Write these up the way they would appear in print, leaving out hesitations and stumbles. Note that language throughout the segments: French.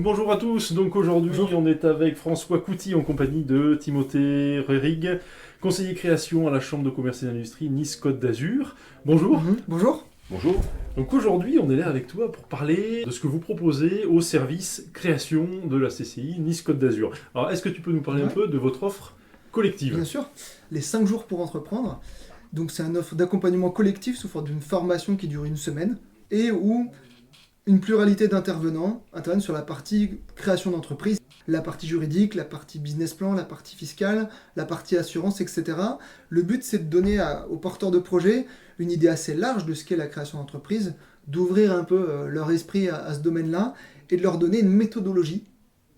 Bonjour à tous, donc aujourd'hui on est avec François Couty en compagnie de Timothée Rerig, conseiller création à la Chambre de commerce et d'industrie Nice-Côte d'Azur. Bonjour. Bonjour. Bonjour. Donc aujourd'hui on est là avec toi pour parler de ce que vous proposez au service création de la CCI Nice-Côte d'Azur. Alors est-ce que tu peux nous parler un peu de votre offre collective ? Bien sûr, les 5 jours pour entreprendre. Donc c'est une offre d'accompagnement collectif sous forme d'une formation qui dure une semaine et où une pluralité d'intervenants interviennent sur la partie création d'entreprise, la partie juridique, la partie business plan, la partie fiscale, la partie assurance, etc. Le but, c'est de donner aux porteurs de projets une idée assez large de ce qu'est la création d'entreprise, d'ouvrir un peu leur esprit à ce domaine-là et de leur donner une méthodologie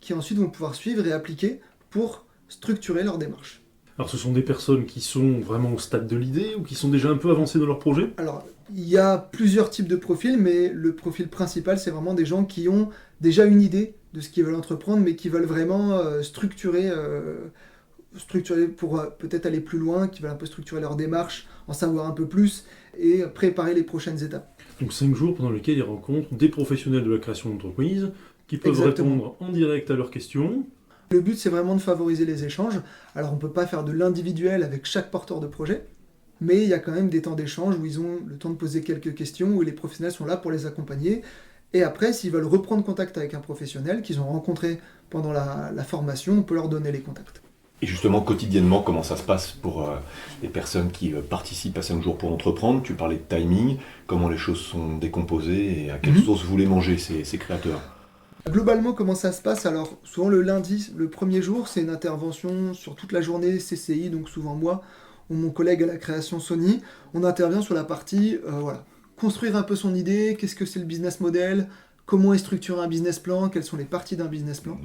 qui ensuite vont pouvoir suivre et appliquer pour structurer leur démarche. Alors ce sont des personnes qui sont vraiment au stade de l'idée ou qui sont déjà un peu avancées dans leur projet ? Alors, il y a plusieurs types de profils, mais le profil principal, c'est vraiment des gens qui ont déjà une idée de ce qu'ils veulent entreprendre, mais qui veulent vraiment structurer pour peut-être aller plus loin, qui veulent un peu structurer leur démarche, en savoir un peu plus et préparer les prochaines étapes. Donc 5 jours pendant lesquels ils rencontrent des professionnels de la création d'entreprise qui peuvent Exactement. répondre en direct à leurs questions. Le but, c'est vraiment de favoriser les échanges. Alors, on ne peut pas faire de l'individuel avec chaque porteur de projet, mais il y a quand même des temps d'échange où ils ont le temps de poser quelques questions, où les professionnels sont là pour les accompagner. Et après, s'ils veulent reprendre contact avec un professionnel qu'ils ont rencontré pendant la formation, on peut leur donner les contacts. Et justement, quotidiennement, comment ça se passe pour les personnes qui participent à 5 jours pour entreprendre? Tu parlais de timing, comment les choses sont décomposées et à quelle sauce vous les mangez, ces créateurs? Globalement, comment ça se passe? Alors, souvent le lundi, le premier jour, c'est une intervention sur toute la journée CCI, donc souvent moi ou mon collègue à la création Sony. On intervient sur la partie, construire un peu son idée, qu'est-ce que c'est le business model, comment est structuré un business plan, quelles sont les parties d'un business plan.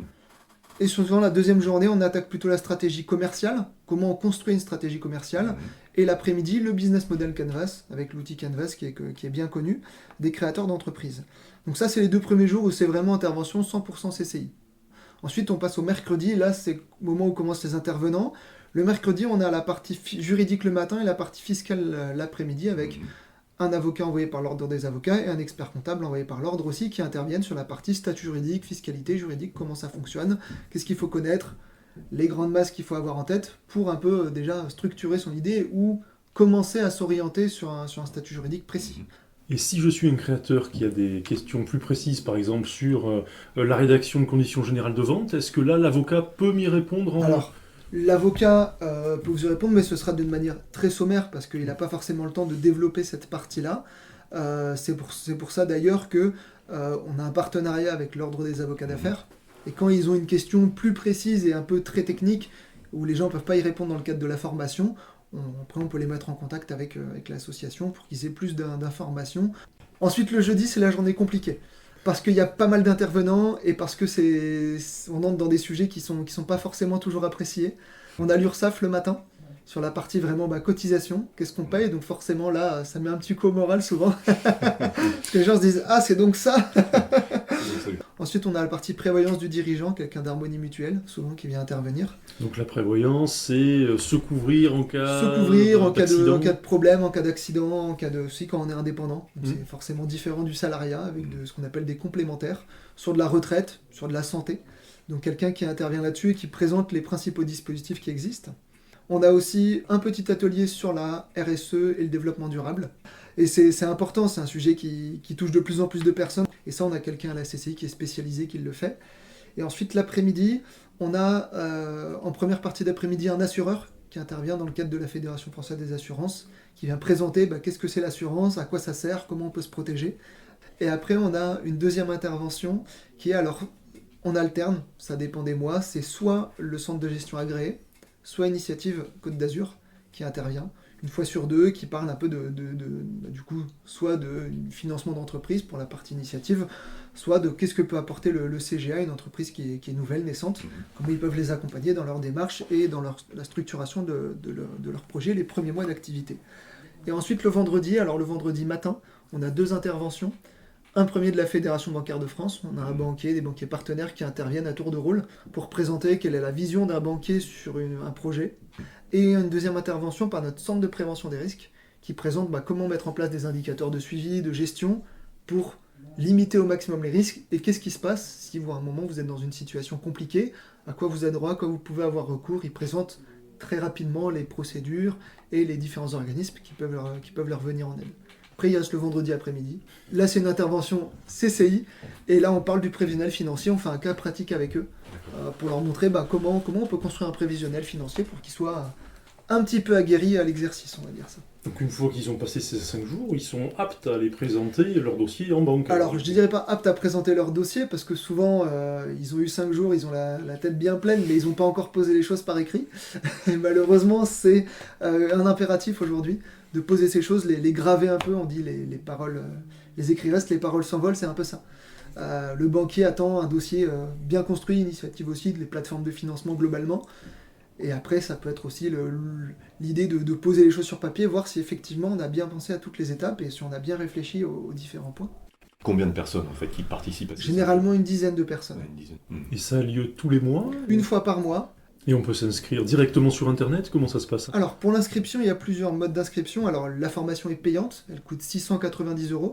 Et souvent, la deuxième journée, on attaque plutôt la stratégie commerciale, comment on construit une stratégie commerciale. Et l'après-midi, le business model Canvas, avec l'outil Canvas qui est bien connu, des créateurs d'entreprises. Donc ça, c'est les 2 premiers jours où c'est vraiment intervention 100% CCI. Ensuite, on passe au mercredi. Là, c'est le moment où commencent les intervenants. Le mercredi, on a la partie juridique le matin et la partie fiscale l'après-midi avec un avocat envoyé par l'ordre des avocats et un expert comptable envoyé par l'ordre aussi qui interviennent sur la partie statut juridique, fiscalité juridique, comment ça fonctionne, qu'est-ce qu'il faut connaître, les grandes masses qu'il faut avoir en tête pour un peu déjà structurer son idée ou commencer à s'orienter sur un statut juridique précis. Et si je suis un créateur qui a des questions plus précises, par exemple sur la rédaction de conditions générales de vente, est-ce que là l'avocat peut m'y répondre Alors, l'avocat peut vous y répondre, mais ce sera d'une manière très sommaire parce qu'il n'a pas forcément le temps de développer cette partie-là. C'est pour ça d'ailleurs que on a un partenariat avec l'Ordre des avocats d'affaires. Et quand ils ont une question plus précise et un peu très technique, où les gens ne peuvent pas y répondre dans le cadre de la formation, après on peut les mettre en contact avec l'association pour qu'ils aient plus d'informations. Ensuite, le jeudi, c'est la journée compliquée. Parce qu'il y a pas mal d'intervenants et parce que on entre dans des sujets qui sont pas forcément toujours appréciés. On a l'URSSAF le matin, sur la partie vraiment cotisation, qu'est-ce qu'on paye, donc forcément là, ça met un petit coup au moral souvent. Parce que les gens se disent « Ah, c'est donc ça !» Ensuite, on a la partie prévoyance du dirigeant, quelqu'un d'harmonie mutuelle, souvent qui vient intervenir. Donc la prévoyance, c'est se couvrir en cas en cas d'accident. de problème, en cas d'accident, en cas de... aussi quand on est indépendant. Donc c'est forcément différent du salariat, avec ce qu'on appelle des complémentaires, sur de la retraite, sur de la santé. Donc quelqu'un qui intervient là-dessus et qui présente les principaux dispositifs qui existent. On a aussi un petit atelier sur la RSE et le développement durable. Et c'est important, c'est un sujet qui touche de plus en plus de personnes. Et ça, on a quelqu'un à la CCI qui est spécialisé, qui le fait. Et ensuite, l'après-midi, on a en première partie d'après-midi un assureur qui intervient dans le cadre de la Fédération française des assurances, qui vient présenter qu'est-ce que c'est l'assurance, à quoi ça sert, comment on peut se protéger. Et après, on a une deuxième intervention qui est, alors, on alterne, ça dépend des mois, c'est soit le centre de gestion agréé, soit Initiative Côte d'Azur qui intervient une fois sur 2, qui parle un peu du coup, soit de financement d'entreprise pour la partie initiative, soit de qu'est-ce que peut apporter le CGA, une entreprise qui est nouvelle, naissante, comment ils peuvent les accompagner dans leur démarche et dans la structuration de leur projet, les premiers mois d'activité. Et ensuite le vendredi matin, on a 2 interventions. Un premier de la Fédération bancaire de France, on a un banquier, des banquiers partenaires qui interviennent à tour de rôle pour présenter quelle est la vision d'un banquier sur un projet. Et une deuxième intervention par notre centre de prévention des risques qui présente comment mettre en place des indicateurs de suivi, de gestion pour limiter au maximum les risques, et qu'est-ce qui se passe si à un moment vous êtes dans une situation compliquée, à quoi vous avez droit, à quoi vous pouvez avoir recours. Ils présentent très rapidement les procédures et les différents organismes qui peuvent leur venir en aide. Après, il reste le vendredi après-midi. Là, c'est une intervention CCI, et là, on parle du prévisionnel financier. On fait un cas pratique avec eux pour leur montrer comment on peut construire un prévisionnel financier pour qu'ils soient un petit peu aguerris à l'exercice, on va dire ça. Donc une fois qu'ils ont passé ces 5 jours, ils sont aptes à aller présenter leur dossier en banque. Alors, je ne dirais pas aptes à présenter leur dossier, parce que souvent, ils ont eu 5 jours, ils ont la tête bien pleine, mais ils n'ont pas encore posé les choses par écrit. Et malheureusement, c'est un impératif aujourd'hui de poser ces choses, les graver un peu. On dit les paroles, les écrits restent, les paroles s'envolent, c'est un peu ça. Le banquier attend un dossier bien construit, initiative aussi, les plateformes de financement globalement. Et après, ça peut être aussi l'idée de poser les choses sur papier, voir si effectivement on a bien pensé à toutes les étapes et si on a bien réfléchi aux différents points. Combien de personnes en fait qui participent à ces Généralement une dizaine de personnes. Ouais, une dizaine. Et ça a lieu tous les mois? Une fois par mois. Et on peut s'inscrire directement sur Internet? Comment ça se passe? Alors, pour l'inscription, il y a plusieurs modes d'inscription. Alors, la formation est payante, elle coûte 690 €.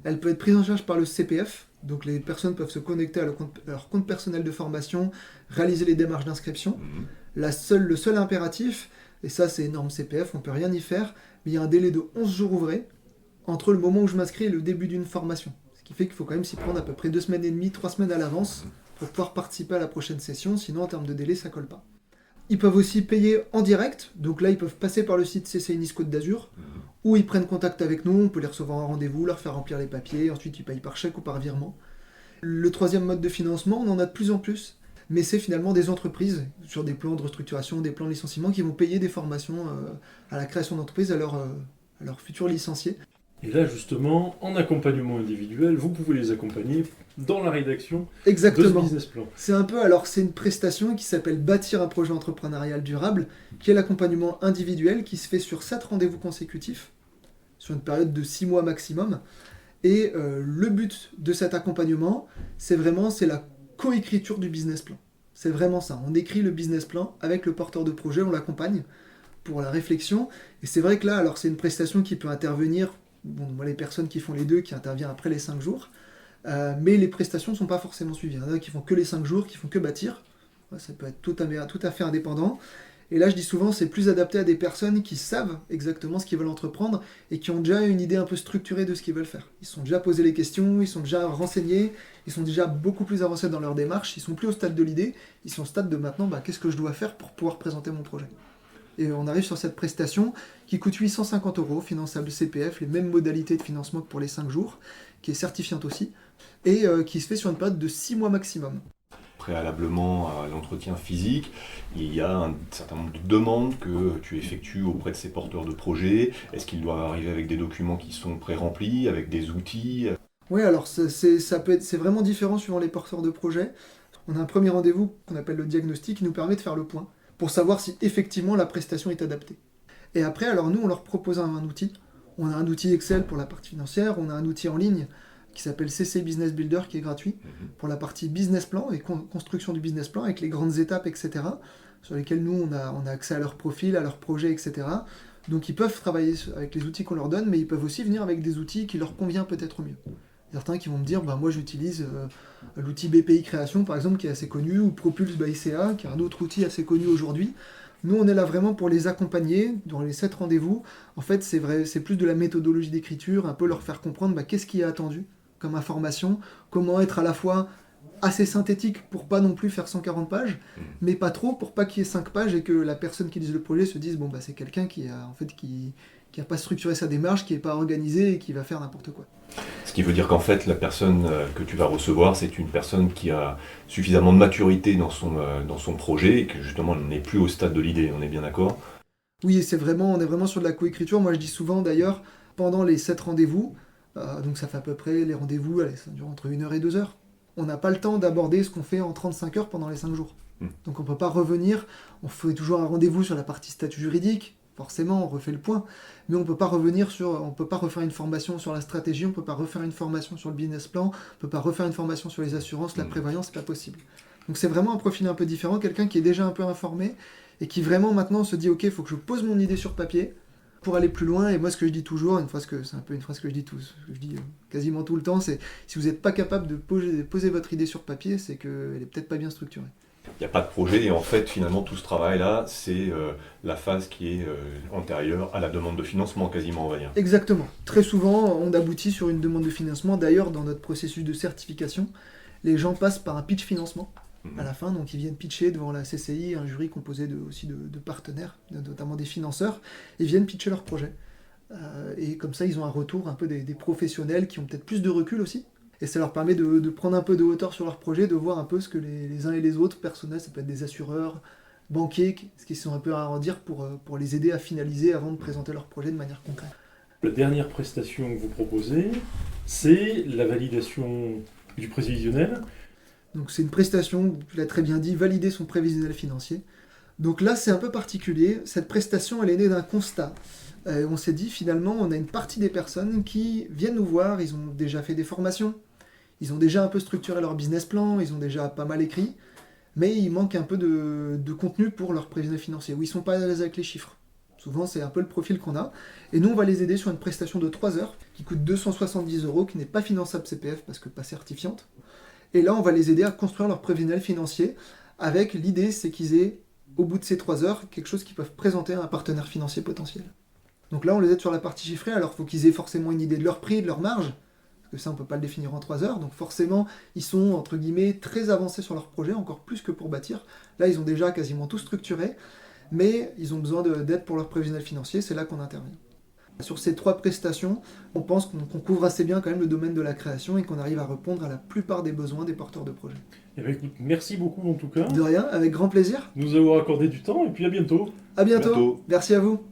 Elle peut être prise en charge par le CPF, donc les personnes peuvent se connecter à leur compte personnel de formation, réaliser les démarches d'inscription. Le seul impératif, et ça c'est norme CPF, on ne peut rien y faire, mais il y a un délai de 11 jours ouvrés entre le moment où je m'inscris et le début d'une formation. Ce qui fait qu'il faut quand même s'y prendre à peu près 2 semaines et demie, 3 semaines à l'avance pour pouvoir participer à la prochaine session, sinon en termes de délai ça colle pas. Ils peuvent aussi payer en direct, donc là ils peuvent passer par le site CCI Nice Côte d'Azur, ou ils prennent contact avec nous, on peut les recevoir en rendez-vous, leur faire remplir les papiers, ensuite ils payent par chèque ou par virement. Le troisième mode de financement, on en a de plus en plus, mais c'est finalement des entreprises, sur des plans de restructuration, des plans de licenciement, qui vont payer des formations à la création d'entreprises à leurs futurs licenciés. Et là, justement, en accompagnement individuel, vous pouvez les accompagner dans la rédaction Exactement. de ce business plan. C'est une prestation qui s'appelle Bâtir un projet entrepreneurial durable, qui est l'accompagnement individuel qui se fait sur 7 rendez-vous consécutifs, sur une période de 6 mois maximum. Et le but de cet accompagnement, c'est la coécriture du business plan. C'est vraiment ça. On écrit le business plan avec le porteur de projet, on l'accompagne pour la réflexion. Et c'est vrai que là, alors c'est une prestation qui peut intervenir, moi les personnes qui font les deux, qui interviennent après les 5 jours, mais les prestations ne sont pas forcément suivies. Il y en a qui font que les 5 jours, qui font que bâtir. Ça peut être tout à fait indépendant. Et là, je dis souvent, c'est plus adapté à des personnes qui savent exactement ce qu'ils veulent entreprendre et qui ont déjà une idée un peu structurée de ce qu'ils veulent faire. Ils se sont déjà posé les questions, ils sont déjà renseignés, ils sont déjà beaucoup plus avancés dans leur démarche, ils sont plus au stade de l'idée, ils sont au stade de maintenant, qu'est-ce que je dois faire pour pouvoir présenter mon projet. Et on arrive sur cette prestation qui coûte 850 €, finançable CPF, les mêmes modalités de financement que pour les 5 jours, qui est certifiante aussi, et qui se fait sur une période de 6 mois maximum. Préalablement à l'entretien physique, il y a un certain nombre de demandes que tu effectues auprès de ces porteurs de projets. Est-ce qu'ils doivent arriver avec des documents qui sont pré-remplis, avec des outils? Oui, alors c'est vraiment différent suivant les porteurs de projets. On a un premier rendez-vous qu'on appelle le diagnostic qui nous permet de faire le point pour savoir si effectivement la prestation est adaptée. Et après, alors nous, on leur propose un outil. On a un outil Excel pour la partie financière, on a un outil en ligne qui s'appelle CC Business Builder qui est gratuit pour la partie business plan et construction du business plan avec les grandes étapes, etc. sur lesquelles nous, on a accès à leur profil, à leur projet, etc. Donc ils peuvent travailler avec les outils qu'on leur donne, mais ils peuvent aussi venir avec des outils qui leur conviennent peut-être mieux. Certains qui vont me dire, moi j'utilise l'outil BPI Création par exemple qui est assez connu, ou Propulse by ICA qui est un autre outil assez connu aujourd'hui. Nous on est là vraiment pour les accompagner dans les 7 rendez-vous. En fait c'est plus de la méthodologie d'écriture, un peu leur faire comprendre qu'est-ce qui est attendu comme information, comment être à la fois assez synthétique pour pas non plus faire 140 pages, mais pas trop pour pas qu'il y ait 5 pages et que la personne qui lise le projet se dise c'est quelqu'un qui a pas structuré sa démarche, qui est pas organisé et qui va faire n'importe quoi. Ce qui veut dire qu'en fait, la personne que tu vas recevoir, c'est une personne qui a suffisamment de maturité dans son projet et que justement elle n'est plus au stade de l'idée, on est bien d'accord? Oui, on est vraiment sur de la coécriture. Moi je dis souvent d'ailleurs, pendant les 7 rendez-vous, donc ça fait à peu près les rendez-vous, ça dure entre 1 heure et 2 heures. On n'a pas le temps d'aborder ce qu'on fait en 35 heures pendant les 5 jours. Donc on ne peut pas revenir, on fait toujours un rendez-vous sur la partie statut juridique, forcément on refait le point, mais on peut pas refaire une formation sur la stratégie, on peut pas refaire une formation sur le business plan, on peut pas refaire une formation sur les assurances, la prévoyance, c'est pas possible. Donc c'est vraiment un profil un peu différent, quelqu'un qui est déjà un peu informé, et qui vraiment maintenant se dit ok, il faut que je pose mon idée sur papier, Pour aller plus loin, et moi ce que je dis toujours, c'est un peu une phrase que je dis quasiment tout le temps, c'est si vous n'êtes pas capable de poser votre idée sur papier, c'est qu'elle est peut-être pas bien structurée. Il n'y a pas de projet, et en fait, finalement, tout ce travail-là, c'est la phase qui est antérieure à la demande de financement, quasiment, on va dire. Exactement. Très souvent, on aboutit sur une demande de financement. D'ailleurs, dans notre processus de certification, les gens passent par un pitch financement à la fin, donc ils viennent pitcher devant la CCI, un jury composé aussi de partenaires, notamment des financeurs, et viennent pitcher leur projet. Et comme ça, ils ont un retour un peu des professionnels qui ont peut-être plus de recul aussi. Et ça leur permet de prendre un peu de hauteur sur leur projet, de voir un peu ce que les uns et les autres, personnels, ça peut être des assureurs, banquiers, ce qui sont un peu à arrondir pour les aider à finaliser avant de présenter leur projet de manière concrète. La dernière prestation que vous proposez, c'est la validation du prévisionnel. Donc c'est une prestation, tu l'as très bien dit, valider son prévisionnel financier. Donc là, c'est un peu particulier. Cette prestation, elle est née d'un constat. On s'est dit, finalement, on a une partie des personnes qui viennent nous voir, ils ont déjà fait des formations, ils ont déjà un peu structuré leur business plan, ils ont déjà pas mal écrit, mais il manque un peu de contenu pour leur prévisionnel financier, où ils ne sont pas à l'aise avec les chiffres. Souvent, c'est un peu le profil qu'on a. Et nous, on va les aider sur une prestation de 3 heures, qui coûte 270 €, qui n'est pas finançable CPF, parce que pas certifiante. Et là, on va les aider à construire leur prévisionnel financier, avec l'idée, c'est qu'ils aient, au bout de ces 3 heures, quelque chose qu'ils peuvent présenter à un partenaire financier potentiel. Donc là, on les aide sur la partie chiffrée, alors il faut qu'ils aient forcément une idée de leur prix, de leur marge, parce que ça, on ne peut pas le définir en 3 heures. Donc forcément, ils sont, entre guillemets, très avancés sur leur projet, encore plus que pour bâtir. Là, ils ont déjà quasiment tout structuré, mais ils ont besoin d'aide pour leur prévisionnel financier, c'est là qu'on intervient. Sur ces 3 prestations, on pense qu'on couvre assez bien quand même le domaine de la création et qu'on arrive à répondre à la plupart des besoins des porteurs de projets. Eh bien, écoute, merci beaucoup en tout cas. De rien, avec grand plaisir. De nous avoir accordé du temps et puis à bientôt. À bientôt. Merci à vous.